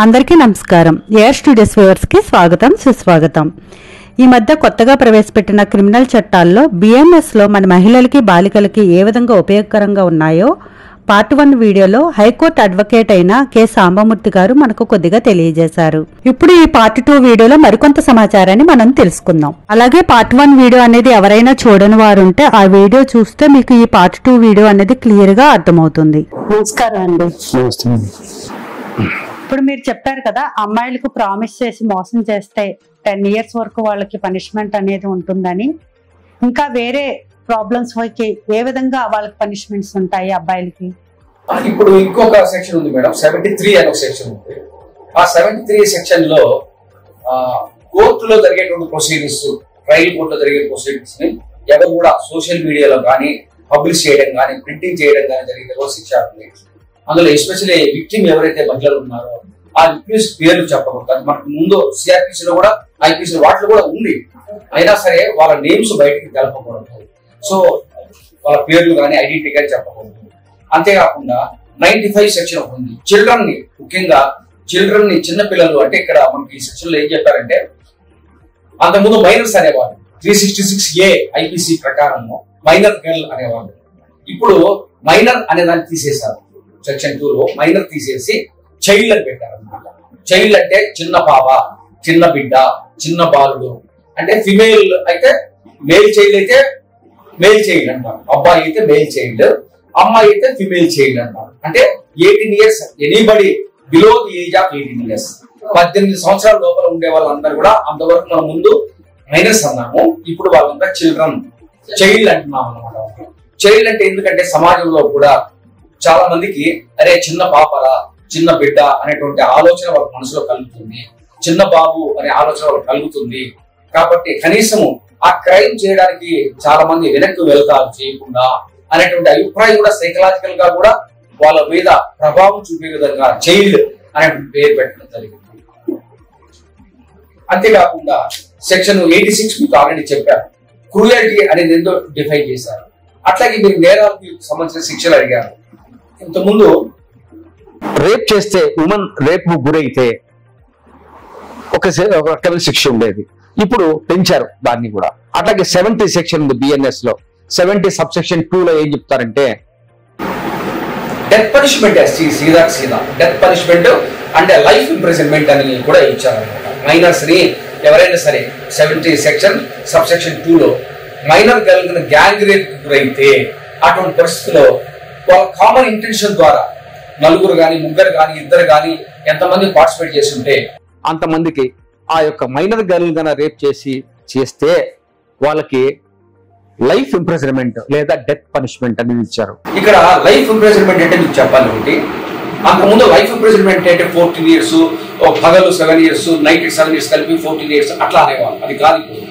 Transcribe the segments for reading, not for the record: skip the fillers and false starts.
అందరికీ నమస్కారం. Air studios viewers కి స్వాగతం, సుస్వాగతం. ఈ మధ్య కొత్తగా ప్రవేశపెట్టిన క్రిమినల్ చట్టాల్లో బిఎంఎస్ లో మన మహిళలకి బాలికలకి ఏ విధంగా ఉపయోగకరంగా ఉన్నాయో పార్ట్ 1 వీడియోలో హైకోర్టు అడ్వకేట్ అయిన కె సాంబమూర్తి గారు మనకు కొద్దిగా తెలియజేశారు. ఇప్పుడు ఈ పార్ట్ 2 వీడియోలో మరికొంత సమాచారాన్ని మనం తెలుసుకుందాం. అలాగే పార్ట్ 1 వీడియో అనేది ఎవరైనా చూడని వారు ఉంటే ఆ వీడియో చూస్తే మీకు ఈ పార్ట్ 2 వీడియో అనేది క్లియర్ గా అర్థమవుతుంది. నమస్కారం అండి. ఇప్పుడు మీరు చెప్పారు కదా, అమ్మాయిలకు ప్రామిస్ చేసి మోసం చేస్తే 10 years వరకు వాళ్ళకి పనిష్మెంట్ అనేది ఉంటుందని. ఇంకా వేరే ప్రాబ్లమ్స్ ఏ విధంగా వాళ్ళకి పనిష్మెంట్స్ ఉంటాయి అబ్బాయిలకి? ఇప్పుడు ఇంకొక సెక్షన్ ఉంది మేడం, 73 అనే ఒక సెక్షన్ ఉంది. ఆ 73 సెక్షన్ లో కోర్టులో జరిగేటువంటి ప్రొసీడింగ్స్, ట్రయల్ కోర్టులో జరిగే ప్రొసీడింగ్స్ ని ఎవరు కూడా సోషల్ మీడియాలో కానీ పబ్లిష్ చేయడం కానీ ప్రింటింగ్ చేయడం కానీ జరిగితే శిక్ష ఉంది. అందులో ఎస్పెషల్లీ విక్టిమ్ ఎవరైతే మహిళలు ఉన్నారో ఆ విక్టిమ్స్ పేర్లు చెప్పకూడదు. మనకు ముందు సిఆర్పిసి లో కూడా ఐపీసీ వాటిలో కూడా ఉంది, అయినా సరే వాళ్ళ నేమ్స్ బయటికి తెలపకూడదు. సో వాళ్ళ పేర్లు కానీ ఐడెంటిటీ కానీ చెప్పకూడదు. అంతేకాకుండా 95 సెక్షన్ ఉంది. చిల్డ్రన్ ని, ముఖ్యంగా చిల్డ్రన్ ని, చిన్నపిల్లలు, అంటే ఇక్కడ మనకి ఈ సెక్షన్ లో ఏం చెప్పారంటే, అంతకుముందు మైనర్స్ అనేవాళ్ళు 366A ఐపీసీ ప్రకారం మైనర్ గర్ల్ అనేవాళ్ళు. ఇప్పుడు మైనర్ అనే దాన్ని తీసేశారు. సెక్షన్ 2 లో మైనర్ తీసేసి చైల్డ్ అని పెట్టారన్నమాట. చైల్డ్ అంటే చిన్న పాప, చిన్న బిడ్డ, చిన్న బాలుడు. అంటే ఫిమేల్ అయితే మేల్ చైల్డ్ అయితే మేల్ చైల్డ్ అంటారు, అబ్బాయి అయితే మేల్ చైల్డ్, అమ్మాయి అయితే ఫిమేల్ చైల్డ్ అంటారు. అంటే 18 years, anybody below the age of 18 years, 18 సంవత్సరాల లోపల ఉండే వాళ్ళందరూ కూడా, అంతవరకు మనం ముందు మైనర్స్ అన్నాము, ఇప్పుడు వాళ్ళంతా చిల్డ్రన్, చైల్డ్ అంటున్నాం అన్నమాట. చైల్డ్ అంటే ఎందుకంటే సమాజంలో కూడా చాలా మందికి అరే చిన్న పాపరా, చిన్న బిడ్డ అనేటువంటి ఆలోచన వాళ్ళ మనసులో కలుగుతుంది, చిన్న బాబు అనే ఆలోచన వాళ్ళకి కలుగుతుంది. కాబట్టి కనీసము ఆ క్రైమ్ చేయడానికి చాలా మంది వెనక్కి వెళ్తారు చేయకుండా అనేటువంటి అభిప్రాయం కూడా సైకలాజికల్ గా కూడా వాళ్ళ మీద ప్రభావం చూపే విధంగా చైల్డ్ అనేటువంటి పేరు పెట్టడం జరిగింది. అంతేకాకుండా సెక్షన్ 86 మీకు ఆల్రెడీ చెప్పారు, క్రూయల్టీ అనేది ఏందో డిఫైన్ చేశారు. అట్లాగే మీరు నేరాలకు సంబంధించిన శిక్షలు అడిగారు. ఇంతకుముందు రేప్ చేస్తే, ఉమెన్ రేప్ గురైతే ఒక రకమైన శిక్ష ఉండేది, ఇప్పుడు పెంచారు దాన్ని కూడా. అట్లాగే 70 సెక్షన్ ఉంది బిఎన్ఎస్ లో. 70 సబ్సెక్షన్ 2 లో ఏం చెప్తారంటే, డెత్ పనిష్మెంట్, సీదా డెత్ పనిష్మెంట్ అంటే లైఫ్ ఇంప్రిజన్మెంట్ అని కూడా ఇచ్చారన్నమాట. మైనర్స్ ని ఎవరైనా సరే 70 సెక్షన్ సబ్సెక్షన్ 2 లో మైనర్ కలిగిన గ్యాంగ్ రేప్ గురైతే అటువంటి పరిస్థితుల్లో వాళ్ళ కామన్ ఇంటెన్షన్ ద్వారా నలుగురు కానీ, ముగ్గురు కానీ, ఇద్దరు కానీ ఎంతమంది పార్టిసిపేట్ చేస్తుంటే అంతమందికి ఆ యొక్క మైనర్ గర్ల్ గన రేప్ చేస్తే వాళ్ళకి లైఫ్ ఇంప్రిజన్మెంట్ లేదా డెత్ పనిష్మెంట్ అనేది ఇచ్చారు. ఇక్కడ లైఫ్ ఇంప్రిజన్మెంట్ అంటే మీకు చెప్పాలి ఒకటి, అంతకుముందు లైఫ్ ఇంప్రిజన్మెంట్ అంటే 14 years, పగలు 7 years, నైట్ 7 years కలిపి 14 years అట్లా అనేవాళ్ళు. అది కాదు. ఇప్పుడు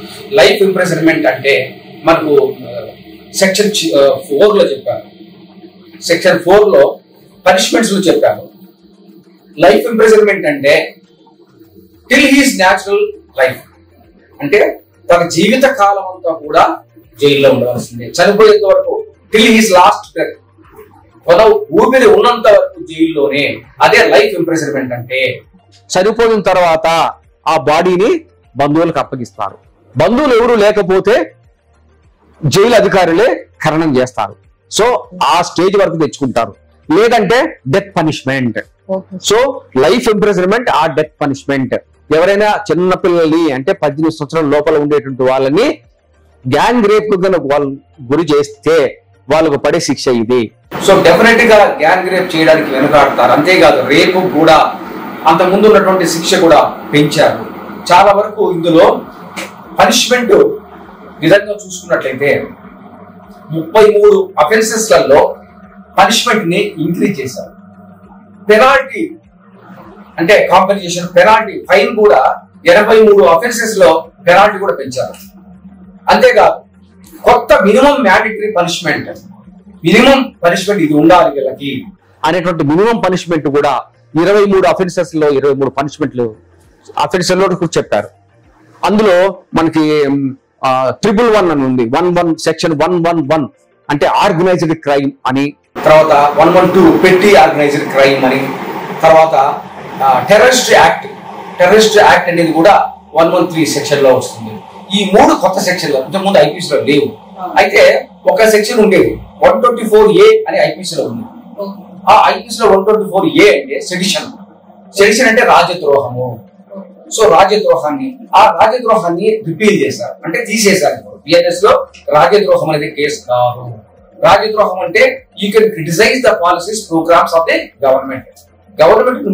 లైఫ్ ఇంప్రిజన్మెంట్ అంటే మనకు సెక్షన్ 4 లో చెప్పారు. సెక్షన్ 4 లో పనిష్మెంట్స్ లో చెప్పారు. లైఫ్ ఇంప్రిజన్మెంట్ అంటే టిల్ హీస్ న్యాచురల్ లైఫ్, అంటే తన జీవిత కాలం అంతా కూడా జైల్లో ఉండవలసిందే, చనిపోయేంత వరకు, టిల్ హీస్ లాస్ట్ బ్రెత్, ఊపిరి ఉన్నంత వరకు జైల్లోనే. అదే లైఫ్ ఇంప్రిజన్మెంట్ అంటే. చనిపోయిన తర్వాత ఆ బాడీని బంధువులకు అప్పగిస్తారు. బంధువులు ఎవరు లేకపోతే జైలు అధికారులే ఖననం చేస్తారు. సో ఆ స్టేజ్ వరకు తెచ్చుకుంటారు. లేదంటే death punishment. So life imprisonment ఆ డెత్ పనిష్మెంట్. ఎవరైనా చిన్న పిల్లల్ని అంటే 18 సంవత్సరాల లోపల ఉండేటువంటి వాళ్ళని గ్యాంగ్ రేప్ వాళ్ళు గురి చేస్తే వాళ్ళకు పడే శిక్ష ఇది. సో డెఫినెట్ గా గ్యాంగ్ రేప్ చేయడానికి వెనుకాడతారు. అంతేకాదు రేపు కూడా అంతకుముందు ఉన్నటువంటి శిక్ష కూడా పెంచారు. చాలా వరకు ఇందులో పనిష్మెంట్ విధంగా చూసుకున్నట్లయితే 33 అఫెన్సెస్లలో పనిష్మెంట్ ని ఇంక్రీజ్ చేశారు. పెనాల్టీ అంటే కాంపెన్సేషన్, పెనాల్టీ ఫైన్ కూడా 83 అఫెన్సెస్ లో పెనాల్టీ కూడా పెంచారు. అంతేకాదు కొత్త minimum mandatory punishment, minimum punishment ఇది ఉండాలి వీళ్ళకి అనేటువంటి మినిమం పనిష్మెంట్ కూడా 23 అఫెన్సెస్ లో 23 పనిష్మెంట్లు అఫెన్సెస్ లో చెప్పారు. అందులో మనకి 111 అని ఉంది. 11 సెక్షన్ 111 అంటే ఆర్గనైజ్డ్ క్రైమ్ అని తర్వాత 112 పెట్టి ఆర్గనైజ్డ్ క్రైమ్ అని, తర్వాత టెర్రరిస్ట్ యాక్ట్ అనేది కూడా 113 సెక్షన్ లో వస్తుంది. ఈ 3 కొత్త సెక్షన్లు ఇంతకుముందు ఐపీసీ లో లేవు. అయితే ఒక సెక్షన్ ఉండేది 124A అని ఐపీసీ లో ఉంది. ఆ ఐపీసీ లో 124A అంటే సెడిషన్ అంటే రాజద్రోహము. సో రాజద్రోహాన్ని రిపీల్ చేశారు, అంటే తీసేశారు. బిఎన్ఎస్ లో రాజద్రోహం అనేది కేసు కాదు. రాజద్రోహం అంటే you can criticise the policies programmes of the government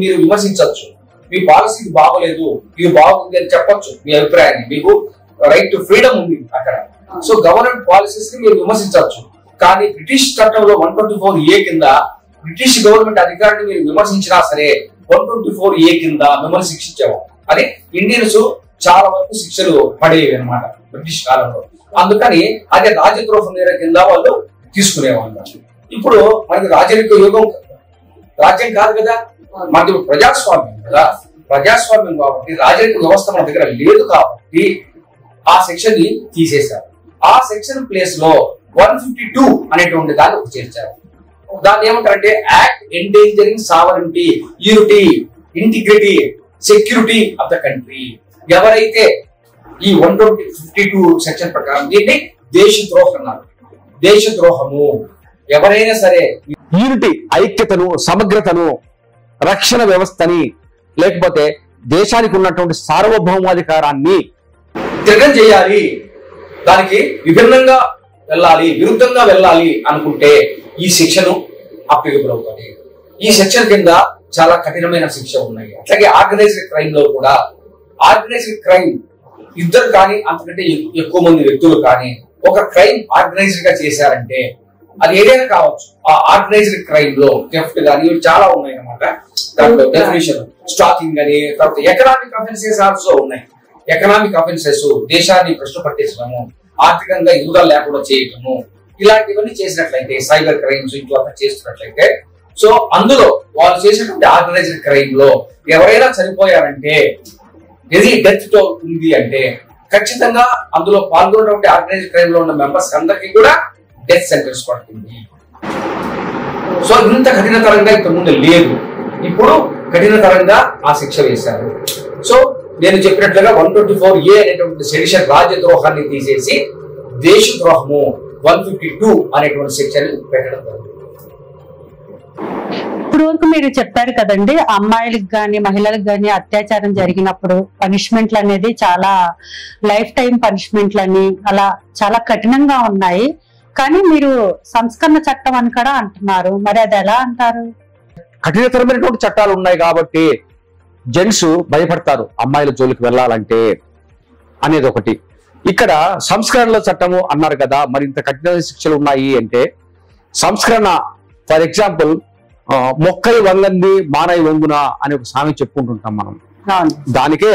మీరు విమర్శించవచ్చు. మీ పాలసీ బాగోలేదు, ఇది బాగుంది అని చెప్పొచ్చు మీ అభిప్రాయాన్ని. మీకు రైట్ టు ఫ్రీడమ్ ఉంది అక్కడ. సో గవర్నమెంట్ పాలసీస్ ని మీరు విమర్శించవచ్చు. కానీ బ్రిటిష్ చట్టంలో 124A కింద బ్రిటిష్ గవర్నమెంట్ అధికారిని మీరు విమర్శించినా సరే 124A కింద మిమ్మల్ని శిక్షించేవారు. అది ఇండియన్స్ చాలా వరకు శిక్షలు పడేవి అనమాట బ్రిటిష్ కాలంలో. అందుకని అదే రాజద్రోహం నేర కింద వాళ్ళు తీసుకునేవాళ్ళు. ఇప్పుడు మనకి రాజ్యం కాదు కదా, మనకి ప్రజాస్వామ్యం కదా. ప్రజాస్వామ్యం కాబట్టి రాజరిక వ్యవస్థ మన దగ్గర లేదు కాబట్టి ఆ సెక్షన్ ని తీసేశారు. ఆ సెక్షన్ ప్లేస్ లో 152 అనేటువంటి దాన్ని ఒకటి చేర్చారు. దాన్ని ఏమంటారంటే act endangering sovereignty, unity, integrity, security of the country. ఎవరైతే ఈ 152 సెక్షన్ ప్రకారం దీన్ని దేశద్రోహం అన్నారు. దేశద్రోహము ఎవరైనా సరే యూనిటీ, ఐక్యతను, సమగ్రతను, రక్షణ వ్యవస్థని, లేకపోతే దేశానికి ఉన్నటువంటి సార్వభౌమాధికారాన్ని త్యాగం చేయాలి, దానికి విరుద్ధంగా వెళ్ళాలి అనుకుంటే ఈ శిక్షను అప్లికబుల్ అవుతుంది. ఈ సెక్షన్ కింద చాలా కఠినమైన శిక్ష ఉన్నాయి. అట్లాగే ఆర్గనైజ్డ్ క్రైమ్ లో కూడా ఆర్గనైజ్డ్ క్రైమ్ ఇద్దరు కానీ అంతకంటే ఎక్కువ మంది వ్యక్తులు కానీ ఒక క్రైమ్ ఆర్గనైజ్డ్ గా చేశారంటే అది ఏదైనా కావచ్చు. ఆ ఆర్గనైజ్డ్ క్రైమ్ లో థెఫ్ట్ కానీ ఇవి చాలా ఉన్నాయి అన్నమాట. దాంట్లో డెఫినేషన్ స్టాకింగ్ అని, తర్వాత ఎకనామిక్ అఫెన్సెస్ ఆల్సో ఉన్నాయి. ఎకనామిక్ అఫెన్సెస్ దేశాన్ని ప్రశ్న పట్టించడము, ఆర్థికంగా ఎదుగుదల లేకుండా చేయటము, ఇలాంటివన్నీ చేసినట్లయితే సైబర్ క్రైమ్స్ ఇట్లా చేస్తున్నట్లయితే, సో అందులో వాళ్ళు చేసినటువంటి ఆర్గనైజ్డ్ క్రైమ్ లో ఎవరైనా చనిపోయారంటే, ఇది డెత్ తో ఉంది అంటే ఖచ్చితంగా అందులో పాల్గొన్నటువంటి ఆర్గనైజ్డ్ క్రైమ్ లో ఉన్న మెంబర్స్ అందరికీ కూడా డెత్ సెంటెన్స్ పడుతుంది. సో ఇంత కఠినతరంగా ఇంతకుముందు లేదు, ఇప్పుడు కఠినతరంగా ఆ శిక్ష వేశారు. సో నేను చెప్పినట్లుగా 124A అనేటువంటి సెడిషన్ రాజద్రోహాన్ని తీసేసి దేశద్రోహము 152 అనేటువంటి సెక్షన్ పెట్టడం జరుగుతుంది. ఇప్పుడు వరకు మీరు చెప్పారు కదండి, అమ్మాయిలకు గాని మహిళలకు గాని అత్యాచారం జరిగినప్పుడు పనిష్మెంట్లు అనేది చాలా లైఫ్ టైం పనిష్మెంట్లు అని అలా చాలా కఠినంగా ఉన్నాయి. కానీ మీరు సంస్కరణ చట్టం అని కూడా అంటున్నారు, మరి అది ఎలా అంటారు? కఠినతరమైనటువంటి చట్టాలు ఉన్నాయి కాబట్టి జెంట్స్ భయపడతారు అమ్మాయిల జోలికి వెళ్ళాలంటే అనేది ఒకటి. ఇక్కడ సంస్కరణల చట్టము అన్నారు కదా, మరి ఇంత కఠిన శిక్షలు ఉన్నాయి అంటే సంస్కరణ, ఫర్ ఎగ్జాంపుల్ మొక్కై వంగంది మానై వంగున అనే ఒక సామెత చెప్పుకుంటుంటాం మనం. దానికే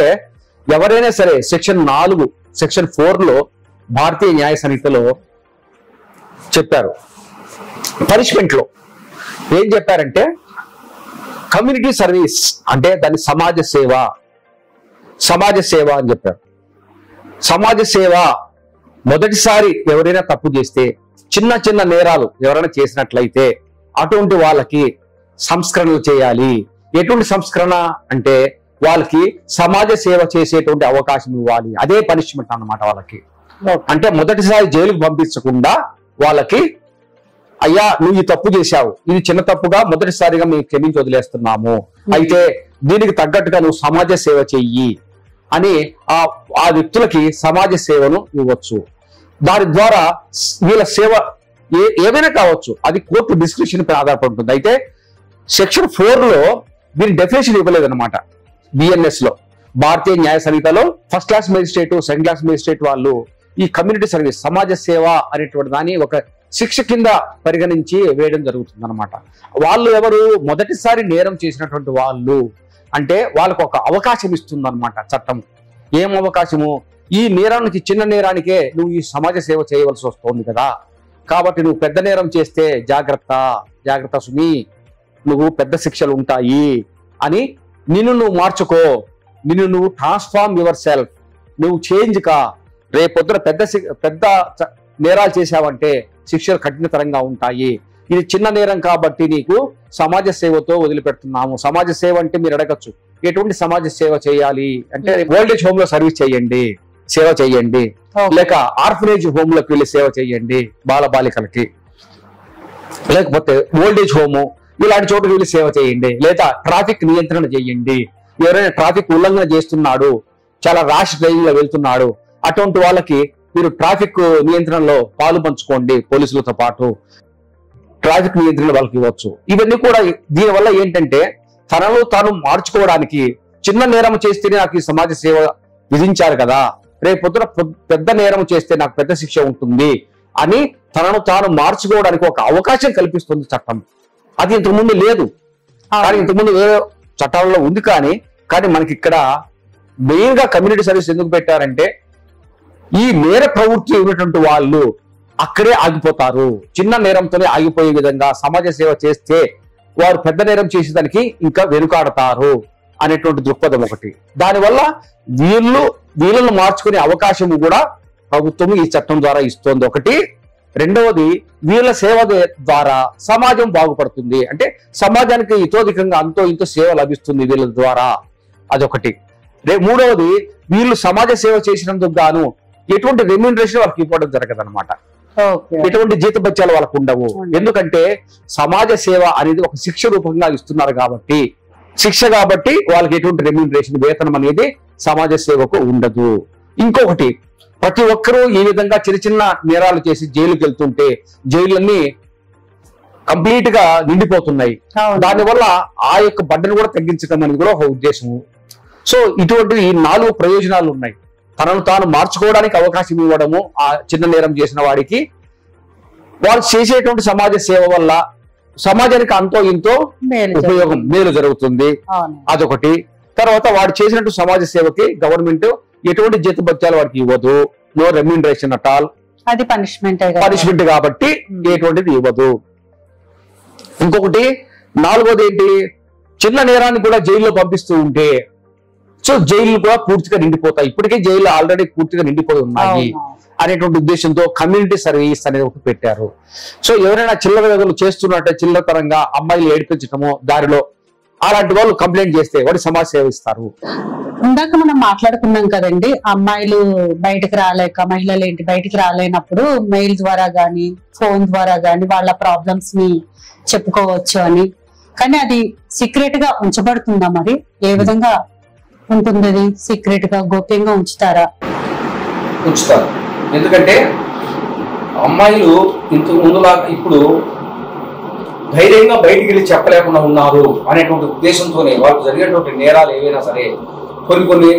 ఎవరైనా సరే సెక్షన్ 4 సెక్షన్ 4లో భారతీయ న్యాయ సంహితలో చెప్పారు. పనిష్మెంట్ లో ఏం చెప్పారంటే కమ్యూనిటీ సర్వీస్ అంటే దాన్ని సమాజ సేవ అని చెప్పారు. సమాజ సేవ మొదటిసారి ఎవరైనా తప్పు చేస్తే, చిన్న నేరాలు ఎవరైనా చేసినట్లయితే అటువంటి వాళ్ళకి సంస్కరణలు చేయాలి. ఎటువంటి సంస్కరణ అంటే వాళ్ళకి సమాజ సేవ చేసేటువంటి అవకాశం ఇవ్వాలి. అదే పనిష్మెంట్ అన్నమాట వాళ్ళకి. అంటే మొదటిసారి జైలుకు పంపించకుండా వాళ్ళకి, అయ్యా నువ్వు ఈ తప్పు చేశావు, ఇది చిన్న తప్పుగా మొదటిసారిగా మేము క్షమించి వదిలేస్తున్నాము, అయితే దీనికి తగ్గట్టుగా నువ్వు సమాజ సేవ చెయ్యి అని ఆ వ్యక్తులకి సమాజ సేవను ఇవ్వచ్చు. దాని ద్వారా వీళ్ళ సేవ ఏమైనా కావచ్చు, అది కోర్టు డిస్క్రిప్షన్ పై ఆధారపడి ఉంటుంది. అయితే సెక్షన్ 4లో దీని డెఫినేషన్ ఇవ్వలేదన్నమాట. బిఎన్ఎస్ లో భారతీయ న్యాయ సంహితలో first class magistrate, second class magistrate వాళ్ళు ఈ కమ్యూనిటీ సర్వీస్ సమాజ సేవ అనేటువంటి దాన్ని ఒక శిక్ష కింద పరిగణించి వేయడం జరుగుతుంది అనమాట. వాళ్ళు ఎవరు, మొదటిసారి నేరం చేసినటువంటి వాళ్ళు అంటే వాళ్ళకు ఒక అవకాశం ఇస్తుంది అనమాట చట్టం. ఏం అవకాశము? ఈ నేరానికి, చిన్న నేరానికే నువ్వు ఈ సమాజ సేవ చేయవలసి వస్తుంది కదా, కాబట్టి నువ్వు పెద్ద నేరం చేస్తే జాగ్రత్త సుమి, నువ్వు పెద్ద శిక్షలు ఉంటాయి అని నిన్ను నువ్వు మార్చుకో, నిన్ను నువ్వు ట్రాన్స్ఫార్మ్ యువర్ సెల్ఫ్, నువ్వు చేంజ్ కా. రేపొద్దున పెద్ద నేరాలు చేశావంటే శిక్షలు కఠినతరంగా ఉంటాయి. ఇది చిన్న నేరం కాబట్టి నీకు సమాజ సేవతో వదిలిపెడుతున్నాము. సమాజ సేవ అంటే మీరు అడగచ్చు, ఎటువంటి సమాజ సేవ చేయాలి అంటే ఓల్డేజ్ హోమ్ లో సర్వీస్ చేయండి, సేవ చేయండి, లేక ఆర్ఫనేజ్ హోమ్ లోకి వెళ్ళి సేవ చేయండి బాల బాలికలకి, లేకపోతే ఓల్డేజ్ హోము ఇలాంటి చోటుకి వెళ్ళి సేవ చేయండి, లేదా ట్రాఫిక్ నియంత్రణ చేయండి. ఎవరైనా ట్రాఫిక్ ఉల్లంఘన చేస్తున్నాడు, చాలా ర్యాష్ డ్రైవింగ్ లో వెళ్తున్నాడు, అటువంటి వాళ్ళకి మీరు ట్రాఫిక్ నియంత్రణలో పాలు పంచుకోండి. పోలీసులతో పాటు ట్రాఫిక్ నియంత్రణ వాళ్ళకి ఇవ్వచ్చు. ఇవన్నీ కూడా దీనివల్ల ఏంటంటే తనను తాను మార్చుకోవడానికి, చిన్న నేరం చేస్తేనే నాకు ఈ సమాజ సేవ విధించారు కదా, రేపు పొద్దున పెద్ద నేరం చేస్తే నాకు పెద్ద శిక్ష ఉంటుంది అని తనను తాను మార్చుకోవడానికి ఒక అవకాశం కల్పిస్తుంది చట్టం. అది ఇంతకుముందు లేదు, కానీ ఇంతకుముందు వేరే చట్టాలలో ఉంది. కానీ మనకి ఇక్కడ మెయిన్ గా కమ్యూనిటీ సర్వీస్ ఎందుకు పెట్టారంటే ఈ నేర ప్రవృత్తి ఉన్నటువంటి వాళ్ళు అక్కడే ఆగిపోతారు. చిన్న నేరంతోనే ఆగిపోయే విధంగా సమాజ సేవ చేస్తే వారు పెద్ద నేరం చేసేదానికి ఇంకా వెనుకాడతారు అనేటువంటి దృక్పథం ఒకటి. దానివల్ల వీళ్ళను మార్చుకునే అవకాశం కూడా ప్రభుత్వం ఈ చట్టం ద్వారా ఇస్తోంది ఒకటి. రెండవది, వీళ్ళ సేవ ద్వారా సమాజం బాగుపడుతుంది, అంటే సమాజానికి ఇతోధికంగా అంతో ఇంతో సేవ లభిస్తుంది వీళ్ళ ద్వారా, అదొకటి. మూడవది, వీళ్ళు సమాజ సేవ చేసినందుకు గాను ఎటువంటి రెమ్యూనరేషన్ వాళ్ళకి ఇవ్వడం జరగదు అనమాట. ఎటువంటి జీతభత్యాలు వాళ్ళకు ఉండవు. ఎందుకంటే సమాజ సేవ అనేది ఒక శిక్ష రూపంగా ఇస్తున్నారు కాబట్టి, వాళ్ళకి ఎటువంటి రెమ్యూనరేషన్, వేతనం అనేది సమాజ సేవకు ఉండదు. ఇంకొకటి, ప్రతి ఒక్కరూ ఈ విధంగా చిన్న చిన్న నేరాలు చేసి జైలుకి వెళ్తుంటే జైళ్ళన్నీ కంప్లీట్ గా నిండిపోతున్నాయి. దానివల్ల ఆ యొక్క బడ్డను కూడా తగ్గించడం అనేది కూడా ఒక ఉద్దేశము. సో ఇటువంటి ఈ 4 ప్రయోజనాలు ఉన్నాయి. తనను తాను మార్చుకోవడానికి అవకాశం ఇవ్వడము, ఆ చిన్న నేరం చేసిన వాడికి వాళ్ళు చేసేటువంటి సమాజ సేవ వల్ల సమాజానికి అంతో ఇంతో ఉపయోగం, మేలు జరుగుతుంది, అదొకటి. తర్వాత వాడు చేసినట్టు సమాజ సేవకి గవర్నమెంట్ ఎటువంటి జీతభత్యాలు వాడికి ఇవ్వదు, నో రెమ్యూనరేషన్ అట్ ఆల్, అది పనిష్మెంట్ కాబట్టి ఎటువంటిది ఇవ్వదు. ఇంకొకటి, 4వది ఏంటి, చిన్న నేరాన్ని కూడా జైల్లో పంపిస్తూ ఉంటే సో జైలు కూడా పూర్తిగా నిండిపోతాయి. ఇప్పటికే జైలు ఆల్రెడీ పూర్తిగా నిండిపోయి ఉన్నాయి అనేటువంటి ఉద్దేశంతో కమ్యూనిటీ సర్వీస్ అనేది ఒకటి పెట్టారు. సో ఎవరైనా చిల్లర గదులు చేస్తున్నట్టే చిల్లరతరంగా అమ్మాయిలు ఏడిపించటము దారిలో, అలాంటి వాళ్ళు కంప్లైంట్ చేస్తే వాడు సమాజ సేవ ఇస్తారు. ఇందాక మనం మాట్లాడుకున్నాం కదండి, అమ్మాయిలు బయటకు రాలేక, మహిళలు ఏంటి బయటికి రాలేనప్పుడు మెయిల్ ద్వారా గాని ఫోన్ ద్వారా గాని వాళ్ళ ప్రాబ్లమ్స్ ని చెప్పుకోవచ్చు అని. కానీ అది సీక్రెట్ గా ఉంచబడుతుందా? మరి ఏ విధంగా ఉంటుంది? అది సీక్రెట్ గా గోప్యంగా ఉంచుతారు. ఎందుకంటే అమ్మాయిలు ఇంతకు ముందులాగా ఇప్పుడు ధైర్యంగా బయటికి వెళ్ళి చెప్పలేకుండా ఉన్నారు అనేటువంటి ఉద్దేశంతోనే వాళ్ళకు జరిగేటువంటి నేరాలు ఏవైనా సరే కొన్ని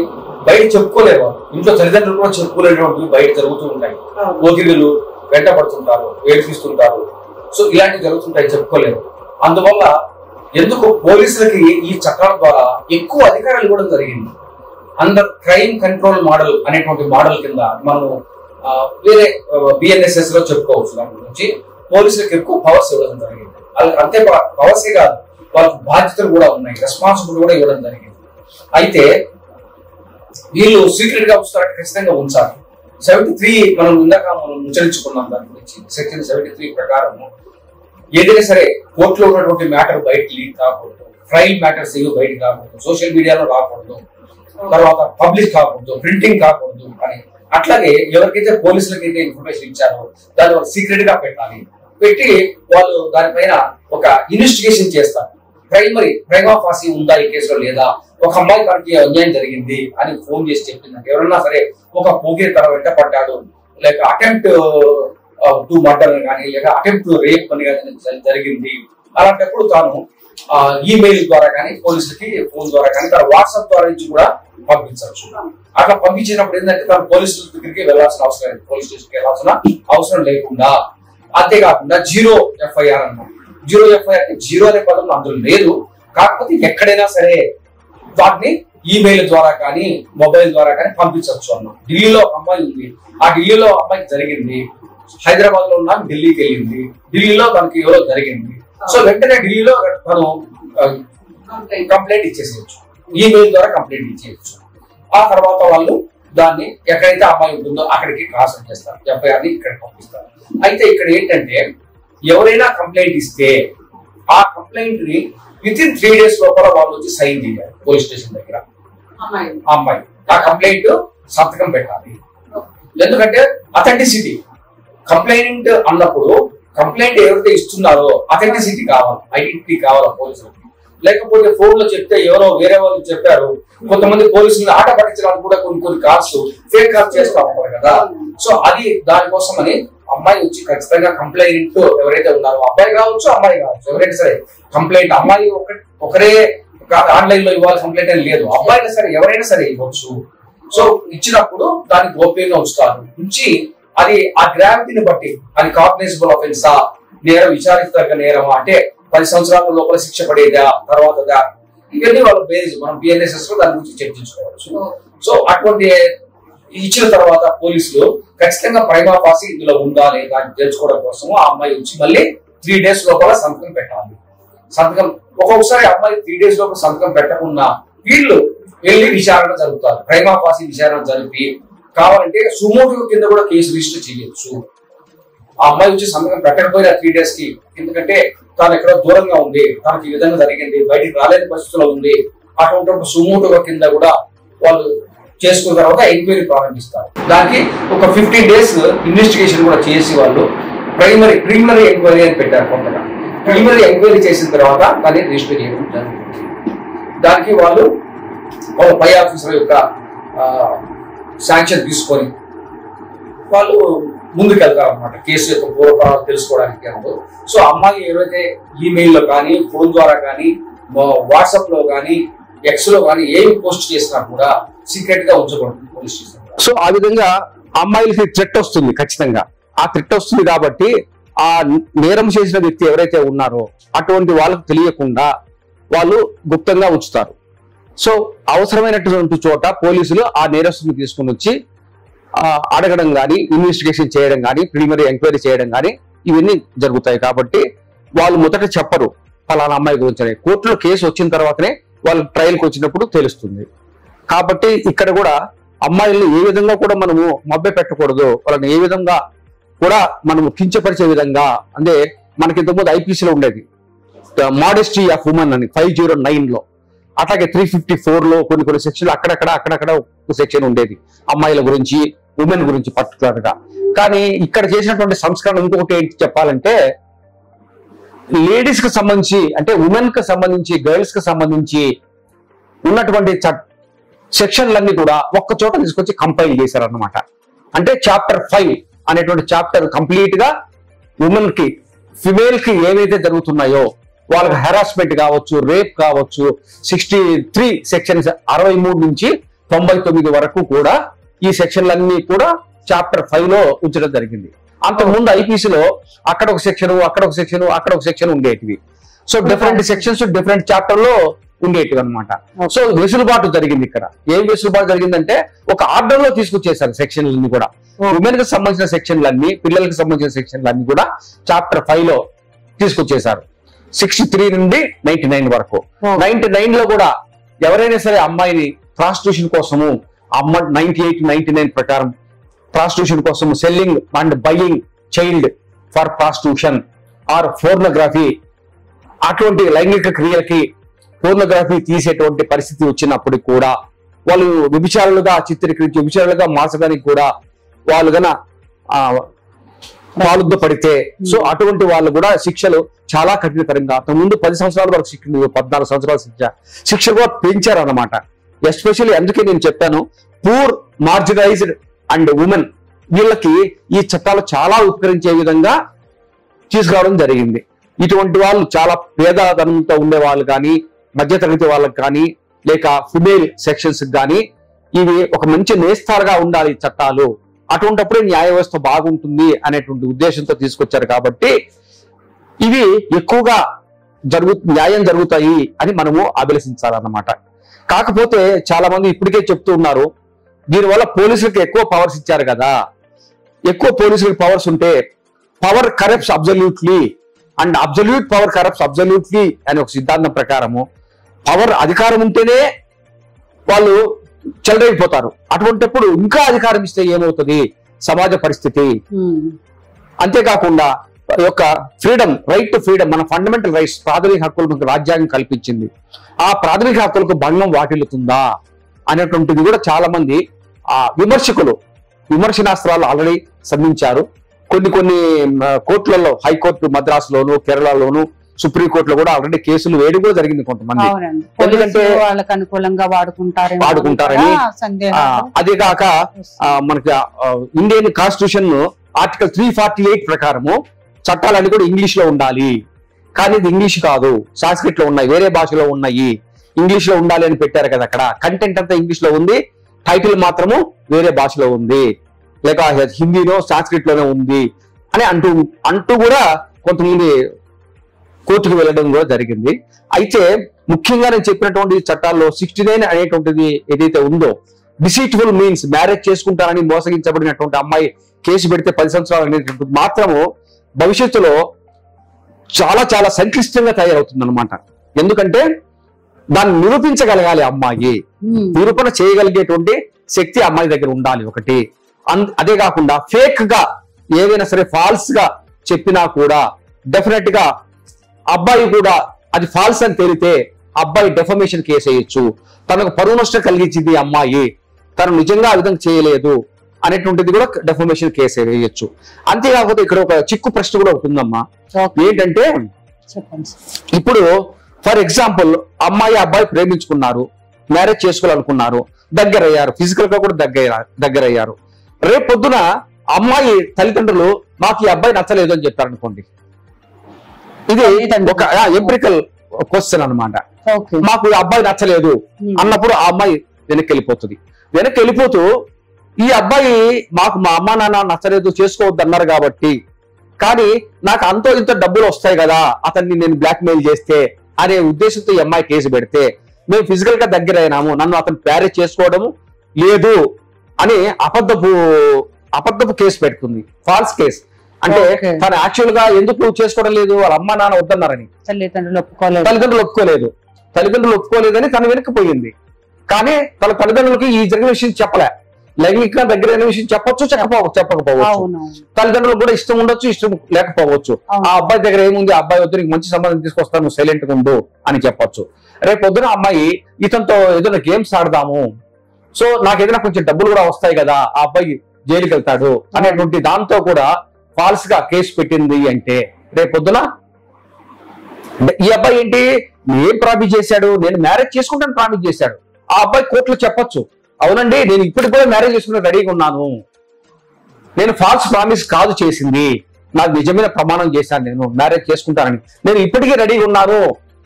బయట చెప్పుకోలేరు. ఇంట్లో తల్లిదండ్రులు కూడా చెప్పుకోలేనటువంటివి బయట జరుగుతూ ఉంటాయి. పోకిరీలు వెంటబడుతుంటారు, ఏడ్పిస్తుంటారు. సో ఇలాంటివి జరుగుతుంటాయి, చెప్పుకోలేరు. అందువల్ల ఎందుకు పోలీసులకి ఈ చట్టాల ద్వారా ఎక్కువ అధికారాలు ఇవ్వడం జరిగింది. అండర్ క్రైమ్ కంట్రోల్ మోడల్ అనేటువంటి మోడల్ కింద మనం వేరే బిఎన్ఎస్ఎస్ లో చెప్పుకోవచ్చు. దాని గురించి పోలీసులకు ఎక్కువ పవర్స్ ఇవ్వడం జరిగింది. అంతే పవర్సే కాదు, వాళ్ళకి బాధ్యతలు కూడా ఉన్నాయి, రెస్పాన్సిబిలిటీ కూడా ఇవ్వడం జరిగింది. అయితే వీళ్ళు సీక్రెట్ గా ఉంచుతారంటే ఖచ్చితంగా ఉంచాలి. 73 మనం ఇందాక మనం ముచ్చరించుకున్నాం దాని గురించి. సెక్షన్ 73 ప్రకారం ఏదైనా సరే కోర్టులో ఉన్నటువంటి మ్యాటర్ బయట లీక్ కాకూడదు, ట్రయల్ మ్యాటర్స్ ఏవి బయట కాకూడదు, సోషల్ మీడియాలో రాకూడదు, తర్వాత పబ్లిష్ కాకూడదు, ప్రింటింగ్ కాకూడదు అని. అట్లాగే ఎవరికైతే పోలీసులకైతే ఇన్ఫర్మేషన్ ఇచ్చారో దాన్ని వాళ్ళు సీక్రెట్ గా పెట్టాలి. పెట్టి వాళ్ళు దానిపైన ఒక ఇన్వెస్టిగేషన్ చేస్తారు. ప్రైమా ఫాసీ ఉందా ఈ కేసులో లేదా, ఒక అమ్మాయి తనకి అన్యాయం జరిగింది అని ఫోన్ చేసి చెప్పిందంటే, ఎవరన్నా సరే ఒక పోగిరి తన వెంట పడ్డాడు, లేక అటెంప్ట్ టు మర్డర్ కానీ లేక అటెంప్ట్ టు రేప్ అని కానీ జరిగింది, అలాంటప్పుడు తాను ఈమెయిల్ ద్వారా కానీ పోలీసులకి ఫోన్ ద్వారా కానీ తన వాట్సాప్ ద్వారా నుంచి కూడా పంపించవచ్చు. అట్లా పంపించినప్పుడు ఏంటంటే తను పోలీసుల దగ్గరికి వెళ్ళాల్సిన అవసరం లేదు, పోలీస్ స్టేషన్కి వెళ్ళాల్సిన అవసరం లేకుండా. అంతేకాకుండా 0 FIR అన్నమాట. 0 FIR అంటే 0 అనే పదం అందులో లేదు. కాకపోతే ఎక్కడైనా సరే వాటిని ఈమెయిల్ ద్వారా కానీ మొబైల్ ద్వారా కానీ పంపించవచ్చు అన్నమాట. ఢిల్లీలో ఒక అమ్మాయి ఉంది, ఆ ఢిల్లీలో అమ్మాయికి జరిగింది, హైదరాబాద్ లో ఉన్న ఢిల్లీకి వెళ్ళింది, ఢిల్లీలో తనకి ఎవరో జరిగింది. సో వెంటనే ఢిల్లీలో తను కంప్లైంట్ ఇచ్చేసేయచ్చు, ఈమెయిల్ ద్వారా కంప్లైంట్ ఇచ్చేయచ్చు. ఆ తర్వాత వాళ్ళు దాన్ని ఎక్కడైతే అమ్మాయి ఉంటుందో అక్కడికి ట్రాన్స్ఫర్ చేస్తారు, FIR ని ఇక్కడ పంపిస్తారు. అయితే ఇక్కడ ఏంటంటే ఎవరైనా కంప్లైంట్ ఇస్తే ఆ కంప్లైంట్ ని వితిన్ 3 days లోపల వాళ్ళు వచ్చి సైన్ చేయాలి పోలీస్ స్టేషన్ దగ్గర. అమ్మాయి ఆ కంప్లైంట్ సంతకం పెట్టాలి. ఎందుకంటే అథెంటిసిటీ కంప్లైంట్ అన్నప్పుడు కంప్లైంట్ ఎవరైతే ఇస్తున్నారో అథెంటిసిటీ కావాలి, ఐడెంటిటీ కావాలి పోలీసులకి. లేకపోతే ఫోన్ లో చెప్తే ఎవరో వేరే వాళ్ళు చెప్పారు, కొంతమంది పోలీసులు ఆట పట్టించడానికి కూడా కొన్ని కాల్స్ ఫేక్ కాల్స్ చేస్తూ ఉంటారు కదా. సో అది దానికోసమని అమ్మాయి వచ్చి ఖచ్చితంగా కంప్లైంట్ ఎవరైతే ఉన్నారో అబ్బాయి కావచ్చు అమ్మాయి కావచ్చు ఎవరైనా సరే కంప్లైంట్ అమ్మాయి ఒకరే ఆన్లైన్ లో ఇవ్వాలి కంప్లైంట్ అని లేదు, అబ్బాయినా సరే ఎవరైనా సరే ఇవ్వచ్చు. సో ఇచ్చినప్పుడు దాన్ని గోప్యంగా ఉంచుతారు. ఉంచి అది ఆ గ్రావిటీని బట్టి అది కాగ్నైజబుల్ ఆఫెన్సా, నేరం విచారితగ్గ నేరమా, అంటే 10 సంవత్సరాల లోపల శిక్ష పడేదా తర్వాతదా, ఇవన్నీ వాళ్ళ బేస్ మనం బిఎన్ఎస్ఎస్ లో దాని గురించి చర్చించుకోవచ్చు. సో అటువంటి ఇచ్చిన తర్వాత పోలీసులు ఖచ్చితంగా ప్రైమా ఫాసి ఇందులో ఉందా లేదా అని తెలుసుకోవడం కోసం ఆ అమ్మాయి వచ్చి మళ్ళీ 3 days లోపల సంతకం పెట్టాలి. సంతకం ఒక్కొక్కసారి అమ్మాయి 3 days లోపల సంతకం పెట్టకుండా వీళ్ళు వెళ్ళి విచారణ జరుపుతారు. ప్రైమా ఫాసి విచారణ జరిపి కావాలంటే సుమోటో కింద కూడా కేసు రిజిస్టర్ చేయొచ్చు. ఆ అమ్మాయి వచ్చి సంతకం పెట్టకపోయినా 3 days కి, ఎందుకంటే తాను ఎక్కడో దూరంగా ఉంది, తనకి ఈ విధంగా జరిగింది, బయటికి రాలేని పరిస్థితుల్లో ఉంది, అటువంటి సుమోటో కింద కూడా వాళ్ళు చేసుకున్న తర్వాత ఎంక్వైరీ ప్రారంభిస్తారు. దానికి ఒక 15 days ఇన్వెస్టిగేషన్ కూడా చేసి వాళ్ళు ప్రిలిమినరీ ఎంక్వైరీ అని పెట్టారు. కొంతగా ప్రిలిమినరీ ఎంక్వైరీ చేసిన తర్వాత దాన్ని రిజిస్టర్ చేయడం జరుగుతుంది. దానికి వాళ్ళు వాళ్ళ పై ఆఫీసర్ యొక్క శాంక్షన్ తీసుకొని వాళ్ళు ముందుకెళ్తారు అనమాట కేసు యొక్క పూర్వపరాలు తెలుసుకోవడానికి. సో అమ్మాయి ఏవైతే ఈమెయిల్లో కానీ ఫోన్ ద్వారా కానీ వాట్సాప్ లో కానీ ఎక్స్ లో కానీ ఏమి పోస్ట్ చేసినా కూడా సీక్రెట్ గా ఉంచబడుతుంది పోలీస్ స్టేషన్. సో ఆ విధంగా అమ్మాయిలకి థ్రెట్ వస్తుంది, ఖచ్చితంగా ఆ థ్రెట్ వస్తుంది. కాబట్టి ఆ నేరం చేసిన వ్యక్తి ఎవరైతే ఉన్నారో అటువంటి వాళ్ళకు తెలియకుండా వాళ్ళు గుప్తంగా ఉంచుతారు. సో అవసరమైనటువంటి చోట పోలీసులు ఆ నేరస్తుని తీసుకుని వచ్చి అడగడం కానీ, ఇన్వెస్టిగేషన్ చేయడం కానీ, ప్రిలిమినరీ ఎంక్వైరీ చేయడం కానీ ఇవన్నీ జరుగుతాయి. కాబట్టి వాళ్ళు మొదట చెప్పరు ఫలానా అమ్మాయి గురించి. కోర్టులో కేసు వచ్చిన తర్వాతనే వాళ్ళు ట్రయల్కి వచ్చినప్పుడు తెలుస్తుంది. కాబట్టి ఇక్కడ కూడా అమ్మాయిల్ని ఏ విధంగా కూడా మనము మభ్య పెట్టకూడదు, వాళ్ళని ఏ విధంగా కూడా మనము కించపరిచే విధంగా. అంటే మనకి ఇంతకుముందు ఐపీసీలో ఉండేది మోడెస్టీ ఆఫ్ ఉమెన్ అని 509 లో, అట్లాగే 354 లో కొన్ని సెక్షన్లు అక్కడక్కడ సెక్షన్ ఉండేది అమ్మాయిల గురించి, ఉమెన్ గురించి పర్టికులర్ గా. కానీ ఇక్కడ చేసినటువంటి సంస్కరణ ఇంకొకటి ఏంటి చెప్పాలంటే, లేడీస్ కి సంబంధించి అంటే ఉమెన్ కి సంబంధించి, గర్ల్స్ కి సంబంధించి ఉన్నటువంటి సెక్షన్లన్నీ కూడా ఒక్క చోట తీసుకొచ్చి కంపైల్ చేశారన్నమాట. అంటే చాప్టర్ 5 అనేటువంటి చాప్టర్ కంప్లీట్ గా ఉమెన్ కి, ఫిమేల్ కి ఏవైతే జరుగుతున్నాయో వాళ్ళకి హెరాస్మెంట్ కావచ్చు, రేప్ కావచ్చు, 63 సెక్షన్స్ 63 నుంచి 99 వరకు కూడా ఈ సెక్షన్లన్నీ కూడా చాప్టర్ 5 లో ఉంచడం జరిగింది. అంతకుముందు ఐపీసీలో అక్కడ ఒక సెక్షన్, అక్కడ ఒక సెక్షన్, అక్కడ ఒక సెక్షన్ ఉండేటివి. So different sections different chapter లో ఉండేటివి అనమాట. సో వెసులుబాటు జరిగింది. ఇక్కడ ఏం వెసులుబాటు జరిగిందంటే ఒక ఆర్డర్ లో తీసుకొచ్చేసారు సెక్షన్లన్నీ కూడా. ఉమెన్ కి సంబంధించిన సెక్షన్లన్నీ, పిల్లలకి సంబంధించిన సెక్షన్లన్నీ కూడా చాప్టర్ 5 లో తీసుకొచ్చేసారు. 63 నుండి 99 వరకు. 99 లో కూడా ఎవరైనా సరే అమ్మాయిని ప్రాస్టిట్యూషన్ కోసము 98, 99 ప్రకారం ప్రాస్టిట్యూషన్ కోసం selling and buying child for prostitution or pornography, అటువంటి లైంగిక క్రియలకి ఫోర్నోగ్రఫీ తీసేటువంటి పరిస్థితి వచ్చినప్పుడు కూడా వాళ్ళు వ్యభిచారులుగా చిత్రీకరించి వ్యభిచారులుగా మార్చడానికి కూడా వాళ్ళు గన పాలుద్ద పడితే, సో అటువంటి వాళ్ళు కూడా శిక్షలు చాలా కఠినతరంగా, ముందు 10 సంవత్సరాల వరకు శిక్ష, 14 సంవత్సరాల శిక్ష కూడా పెంచారన్నమాట. ఎస్పెషల్లీ అందుకే నేను చెప్పాను, పూర్, మార్జినైజ్డ్ అండ్ ఉమెన్ వీళ్ళకి ఈ చట్టాలు చాలా ఉపకరించే విధంగా తీసుకురావడం జరిగింది. ఇటువంటి వాళ్ళు చాలా పేదధనంతో ఉండే వాళ్ళు కానీ, మధ్యతరగతి వాళ్ళకి కానీ, లేక ఫిమేల్ సెక్షన్స్ కానీ ఇవి ఒక మంచి నేస్తాలుగా ఉండాలి చట్టాలు. అటువంటిప్పుడే న్యాయ వ్యవస్థ బాగుంటుంది అనేటువంటి ఉద్దేశంతో తీసుకొచ్చారు. కాబట్టి ఇవి ఎక్కువగా న్యాయం జరుగుతాయి అని మనము అభిలషించాలన్నమాట. కాకపోతే చాలా మంది ఇప్పటికే చెప్తూ ఉన్నారు, దీనివల్ల పోలీసులకు ఎక్కువ పవర్స్ ఇచ్చారు కదా, ఎక్కువ పోలీసులకు పవర్స్ ఉంటే power corrupts absolutely and absolute power corrupts absolutely అనే ఒక సిద్ధాంతం ప్రకారము పవర్ అధికారం ఉంటేనే వాళ్ళు చెలరైపోతారు. అటువంటిప్పుడు ఇంకా అధికారం ఇస్తే ఏమవుతుంది సమాజ పరిస్థితి. అంతేకాకుండా యొక్క ఫ్రీడమ్, రైట్ టు ఫ్రీడమ్, మన ఫండమెంటల్ రైట్స్, ప్రాథమిక హక్కులు మనకు రాజ్యాంగం కల్పించింది. ఆ ప్రాథమిక హక్కులకు భంగం వాటిల్లుతుందా అనేటువంటిది కూడా చాలా మంది విమర్శకులు విమర్శనాస్త్రాలు ఆల్రెడీ సంధించారు. కొన్ని కోర్టులలో, హైకోర్టు మద్రాసులోను, కేరళలోను, సుప్రీంకోర్టులో కూడా ఆల్రెడీ కేసులు వేయడం కూడా జరిగింది కొంతమంది. ఎందుకంటే వాళ్ళకి అనుకూలంగా వాడుకుంటారని. అదే కాక మనకి ఇండియన్ కాన్స్టిట్యూషన్ ఆర్టికల్ 348 ప్రకారము చట్టాలన్నీ కూడా ఇంగ్లీష్ లో ఉండాలి. కానీ ఇది ఇంగ్లీష్ కాదు, సాంస్క్రిట్ లో ఉన్నాయి, వేరే భాషలో ఉన్నాయి. ఇంగ్లీష్ లో ఉండాలి అని పెట్టారు కదా, అక్కడ కంటెంట్ అంతా ఇంగ్లీష్ లో ఉంది, టైటిల్ మాత్రము వేరే భాషలో ఉంది, లేక హిందీలో సాంస్క్రిట్ లోనే ఉంది అని అంటూ కూడా కొంతమంది కోర్టుకు వెళ్ళడం కూడా జరిగింది. అయితే ముఖ్యంగా నేను చెప్పినటువంటి చట్టాల్లో 69 అనేటువంటిది ఏదైతే ఉందో, డిసీట్ఫుల్ మీన్స్, మ్యారేజ్ చేసుకుంటానని మోసగించబడినటువంటి అమ్మాయి కేసు పెడితే 10 సంవత్సరాలు అనేటువంటిది మాత్రము భవిష్యత్తులో చాలా చాలా సంక్లిష్టంగా తయారవుతుంది అనమాట. ఎందుకంటే దాన్ని నిరూపించగలగాలి అమ్మాయి, నిరూపణ చేయగలిగేటువంటి శక్తి అమ్మాయి దగ్గర ఉండాలి ఒకటి. అదే కాకుండా ఫేక్ గా ఏదైనా సరే ఫాల్స్ గా చెప్పినా కూడా డెఫినెట్ గా అబ్బాయి కూడా అది ఫాల్స్ అని తేలితే అబ్బాయి డెఫమేషన్ కేసు వేయొచ్చు. తనకు పరువు నష్టం కలిగించింది అమ్మాయి, తను నిజంగా ఆ విధంగా చేయలేదు అనేటువంటిది కూడా డెఫమేషన్ కేసు వేయొచ్చు. అంతేకాకపోతే ఇక్కడ ఒక చిక్కు ప్రశ్న కూడా ఉంటుందమ్మా. ఏంటంటే ఇప్పుడు ఫర్ ఎగ్జాంపుల్ అమ్మాయి అబ్బాయి ప్రేమించుకున్నారు, మ్యారేజ్ చేసుకోవాలనుకున్నారు, దగ్గరయ్యారు, ఫిజికల్ గా కూడా దగ్గరయ్యారు. రేపు పొద్దున అమ్మాయి తల్లిదండ్రులు మాకు ఈ అబ్బాయి నచ్చలేదు అని చెప్పారు అనుకోండి, ఇది ఒక ఎంపిరికల్ క్వశ్చన్ అనమాట. మాకు ఈ అబ్బాయి నచ్చలేదు అన్నప్పుడు ఆ అమ్మాయి వెనక్కి వెళ్ళిపోతుంది. వెనక్కి వెళ్ళిపోతూ ఈ అబ్బాయి మాకు మా అమ్మా నాన్న నచ్చలేదు, చేసుకోవద్దు అన్నారు కాబట్టి, కానీ నాకు అంతో ఇంత డబ్బులు వస్తాయి కదా అతన్ని నేను బ్లాక్ మెయిల్ చేస్తే అనే ఉద్దేశంతో ఈ అమ్మాయి కేసు పెడితే, మేము ఫిజికల్ గా దగ్గర అయినాము, నన్ను అతను మ్యారేజ్ చేసుకోవడము లేదు అని అబద్ధపు కేసు పెడుతుంది, ఫాల్స్ కేసు. అంటే తను యాక్చువల్ గా ఎందుకు చేసుకోవడం లేదు, వాళ్ళ అమ్మా నాన్న వద్దన్నారని, తల్లిదండ్రులు ఒప్పుకోలేదని తను వెనక్కిపోయింది. కానీ తన తల్లిదండ్రులకి ఈ జరిగిన విషయం చెప్పలే. లైంగికంగా దగ్గరైన విషయం చెప్పకపోవచ్చు, తల్లిదండ్రులకు కూడా ఇష్టం ఉండొచ్చు, ఇష్టం లేకపోవచ్చు. ఆ అబ్బాయి దగ్గర ఏముంది, ఆ అబ్బాయి వద్దు, నీకు మంచి సంబంధం తీసుకొస్తాను, సైలెంట్ గా ఉండు అని చెప్పొచ్చు. రేపు పొద్దున అమ్మాయి ఇతనితో ఏదైనా గేమ్స్ ఆడదాము, సో నాకు ఏదైనా కొంచెం డబ్బులు కూడా వస్తాయి కదా, ఆ అబ్బాయి జైలుకి వెళ్తాడు అనేటువంటి దాంతో కూడా ఫాల్స్ గా కేసు పెట్టింది అంటే, రేపు పొద్దున ఈ అబ్బాయి ఏంటి ఏం ప్రామిస్ చేశాడు, నేను మ్యారేజ్ చేసుకుంటాను ప్రామిస్ చేశాడు. ఆ అబ్బాయి కోర్టులో చెప్పొచ్చు, అవునండి నేను ఇప్పటికి కూడా మ్యారేజ్ చేసుకునే రెడీగా ఉన్నాను, నేను ఫాల్స్ ప్రామిస్ కాదు చేసింది, నాకు నిజమైన ప్రమాణం చేశాను, నేను మ్యారేజ్ చేసుకుంటానని, నేను ఇప్పటికీ రెడీగా ఉన్నాను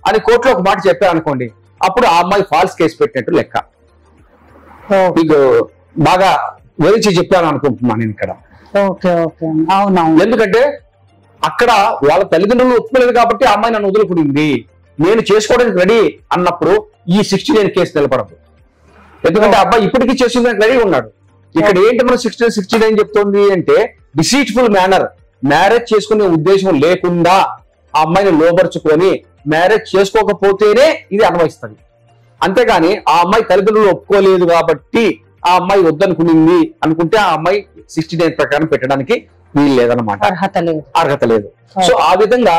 అని కోర్టులో ఒక మాట చెప్పాను అనుకోండి, అప్పుడు ఆ అమ్మాయి ఫాల్స్ కేసు పెట్టినట్టు లెక్క. మీకు బాగా వివరించి చెప్పాను అనుకుంటున్నాను నేను ఇక్కడ. ఎందుకంటే అక్కడ వాళ్ళ తల్లిదండ్రులు ఒప్పుకోలేదు కాబట్టి ఆ అమ్మాయి నన్ను వదులుకునింది, నేను చేసుకోవడానికి రెడీ అన్నప్పుడు ఈ 69 కేసు నిలబడదు. ఎందుకంటే అబ్బాయి ఇప్పటికీ చేసుకునే రెడీ ఉన్నాడు. ఇక్కడ ఏంటి మనం 69 చెప్తుంది అంటే, డిసీట్ఫుల్ మేనర్, మ్యారేజ్ చేసుకునే ఉద్దేశం లేకుండా ఆ అమ్మాయిని లోబరుచుకొని మ్యారేజ్ చేసుకోకపోతేనే ఇది అన్వయిస్తుంది. అంతేగాని ఆ అమ్మాయి తల్లిదండ్రులు ఒప్పుకోలేదు కాబట్టి ఆ అమ్మాయి వద్దనుకునింది అనుకుంటే ఆ అమ్మాయి 69 ప్రకారం పెట్టడానికి వీలు లేదన్నమాట, అర్హత లేదు. సో ఆ విధంగా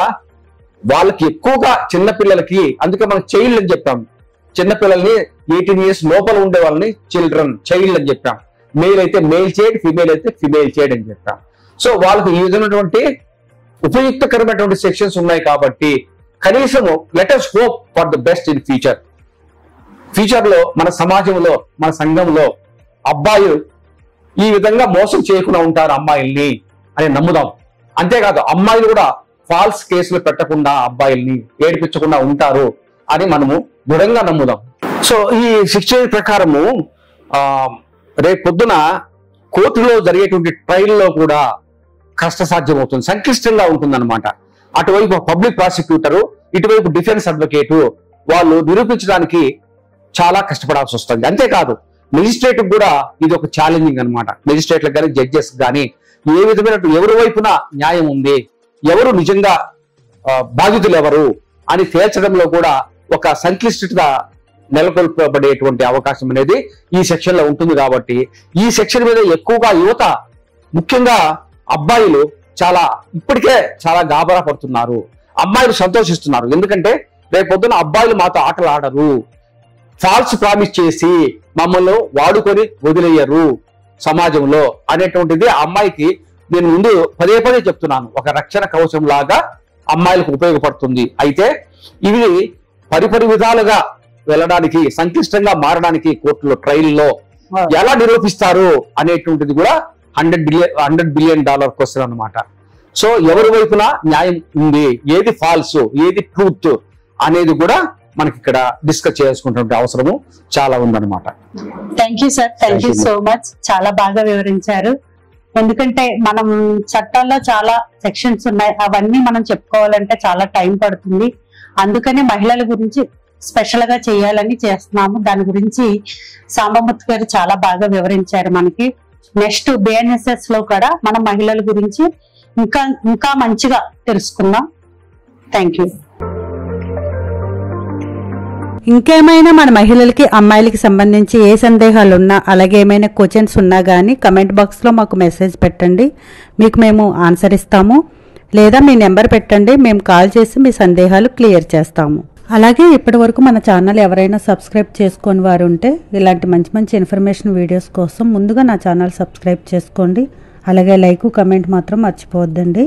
వాళ్ళకి ఎక్కువగా చిన్నపిల్లలకి, అందుకే మనం చైల్డ్ అని చెప్పాం, చిన్నపిల్లల్ని 18 years లోపల ఉండే వాళ్ళని చిల్డ్రన్, చైల్డ్ అని చెప్పాం. మేల్ అయితే మేల్ చైల్డ్, ఫిమేల్ అయితే ఫిమేల్ చైల్డ్ అని చెప్పాం. సో వాళ్ళకి ఈ విధమైనటువంటి ఉపయుక్తకరమైనటువంటి సెక్షన్స్ ఉన్నాయి కాబట్టి కనీసము let us hope for the best in future లో మన సమాజంలో, మన సంఘంలో అబ్బాయిలు ఈ విధంగా మోసం చేయకుండా ఉంటారు అమ్మాయిల్ని అని నమ్ముదాం. అంతేకాదు అమ్మాయిలు కూడా ఫాల్స్ కేసులు పెట్టకుండా అబ్బాయిల్ని ఏడిపించకుండా ఉంటారు అని మనము దృఢంగా నమ్ముదాం. సో ఈ 69 ప్రకారము రేపు పొద్దున కోర్టులో జరిగేటువంటి ట్రయల్లో కూడా కష్టసాధ్యం అవుతుంది, సంక్లిష్టంగా ఉంటుంది అనమాట. అటువైపు పబ్లిక్ ప్రాసిక్యూటరు, ఇటువైపు డిఫెన్స్ అడ్వకేటు వాళ్ళు నిరూపించడానికి చాలా కష్టపడాల్సి వస్తుంది. అంతేకాదు మెజిస్ట్రేట్ కూడా ఇది ఒక ఛాలెంజింగ్ అనమాట. మెజిస్ట్రేట్లకు కానీ జడ్జెస్ కానీ ఏ విధమైన ఎవరి వైపున న్యాయం ఉంది, ఎవరు నిజంగా బాధితులు ఎవరు అని తేల్చడంలో కూడా ఒక సంక్లిష్టత నెలకొల్పబడేటువంటి అవకాశం అనేది ఈ సెక్షన్ లో ఉంటుంది. కాబట్టి ఈ సెక్షన్ మీద ఎక్కువగా యువత, ముఖ్యంగా అబ్బాయిలు ఇప్పటికే చాలా గాబరా పడుతున్నారు. అమ్మాయిలు సంతోషిస్తున్నారు, ఎందుకంటే రేపొద్దున అబ్బాయిలు మాతో ఆటలు ఆడరు, ఫాల్స్ ప్రామిస్ చేసి మమ్మల్ని వాడుకొని వదిలేయరు సమాజంలో అనేటువంటిది ఆ అమ్మాయికి నేను ముందు పదే చెప్తున్నాను. ఒక రక్షణ కవచం లాగా అమ్మాయిలకు ఉపయోగపడుతుంది. అయితే ఇవి పరిపరి విధాలుగా వెళ్ళడానికి, సంక్లిష్టంగా మారడానికి కోర్టులో ట్రయల్లో ఎలా నిరూపిస్తారు అనేటువంటిది కూడా $100 బిలియన్ క్వశ్చన్ అన్నమాట. సో ఎవరి వైపున న్యాయం ఉంది, ఏది ఫాల్స్, ఏది ట్రూత్ అనేది కూడా మనకి ఇక్కడ డిస్కస్ చేసుకునే అవసరము చాలా ఉందన్నమాట. Thank you sir, thank you so much. చాలా బాగా వివరించారు. ఎందుకంటే మనం చట్టాల్లో చాలా సెక్షన్స్ ఉన్నాయి, అవన్నీ మనం చెప్పుకోవాలంటే చాలా టైం పడుతుంది. అందుకని మహిళల గురించి స్పెషల్ గా చేయాలని చేస్తున్నాము. దాని గురించి సాంబమూర్తి గారు చాలా బాగా వివరించారు మనకి. నెక్స్ట్ బిఎన్ఎస్ఎస్ లో కూడా మనం మహిళల గురించి ఇంకా మంచిగా తెలుసుకుందాం. Thank you. ఇంకేమైనా మన మహిళలకి అమ్మాయిలకి సంబంధించి ఏ సందేహాలు ఉన్నా, అలాగే ఏమైనా క్వశ్చన్స్ ఉన్నా కానీ కమెంట్ బాక్స్లో మాకు మెసేజ్ పెట్టండి, మీకు మేము ఆన్సర్ ఇస్తాము. లేదా మీ నెంబర్ పెట్టండి, మేము కాల్ చేసి మీ సందేహాలు క్లియర్ చేస్తాము. అలాగే ఇప్పటి వరకు మన ఛానల్ ఎవరైనా సబ్స్క్రైబ్ చేసుకొని వారు ఉంటే ఇలాంటి మంచి మంచి ఇన్ఫర్మేషన్ వీడియోస్ కోసం ముందుగా నా ఛానల్ సబ్స్క్రైబ్ చేసుకోండి. అలాగే లైక్, కమెంట్ మాత్రం మర్చిపోవద్దండి.